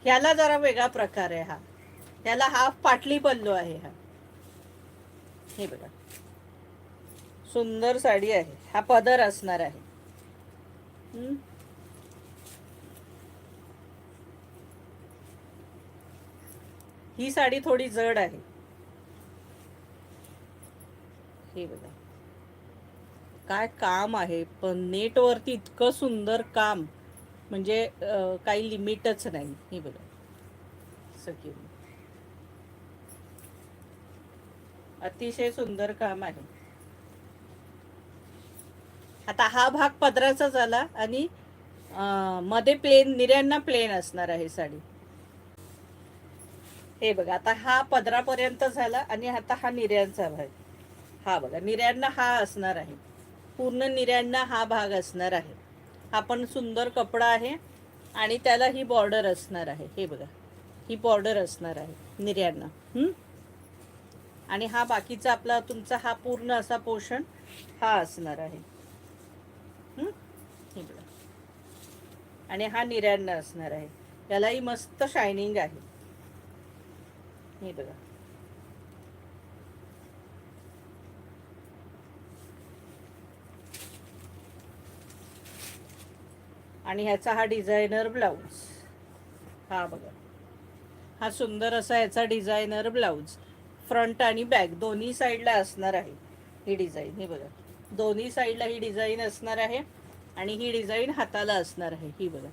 ह्याला जरा वेगळा प्रकार आहे हा. ह्याला हाफ पाटली पल्लू आहे हा. हे बघा, सुंदर साडी आहे. हा पदर असणार आहे. ही साडी थोडी जड आहे. हे बघा काय काम आहे, पण नेटवरती इतकं सुंदर काम, म्हणजे काही लिमिटच नाही. हे बघा सगळी अतिशय सुंदर काम आहे. आता हा भाग पदराचा झाला आणि मध्ये प्लेन, निर्यांना प्लेन असणार आहे साडी. हे बघा आता हा पदरापर्यंत झाला आणि आता हा निर्यांचा भाग. हा बघा निर्यांना हा असणार आहे. पूर्ण निर्यांना हा भाग असणार आहे. हा पण सुंदर कपडा आहे आणि त्याला ही बॉर्डर असणार आहे. हे बघा ही बॉर्डर असणार आहे निर्यांना. आणि हा बाकीचा आपला तुमचा हा पूर्ण असा पोर्शन हा असणार आहे. हे बघा आणि हा निर्यांना असणार आहे. यालाही मस्त शायनिंग आहे. हे बघा आणि ह्याचा हा डिझायनर ब्लाऊज. हा बघा हा सुंदर असा ह्याचा डिझायनर ब्लाऊज. फ्रंट आणि बॅक दोन्ही साईडला असणार आहे ही डिझाईन. हे बघा दोन्ही साईडला ही डिझाईन असणार आहे आणि ही डिझाईन हाताला असणार आहे. ही बघा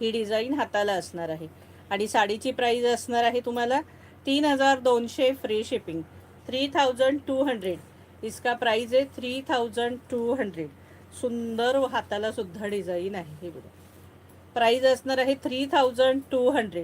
ही डिझाईन हाताला असणार आहे. आणि साडीची प्राइस असणार आहे तुम्हाला 3200 फ्री शिपिंग. 3200 इसका प्राइस आहे. 3200. सुंदर हाताला सुद्धा डिझाईन आहे. हे बघा प्राइस असणार आहे 3200.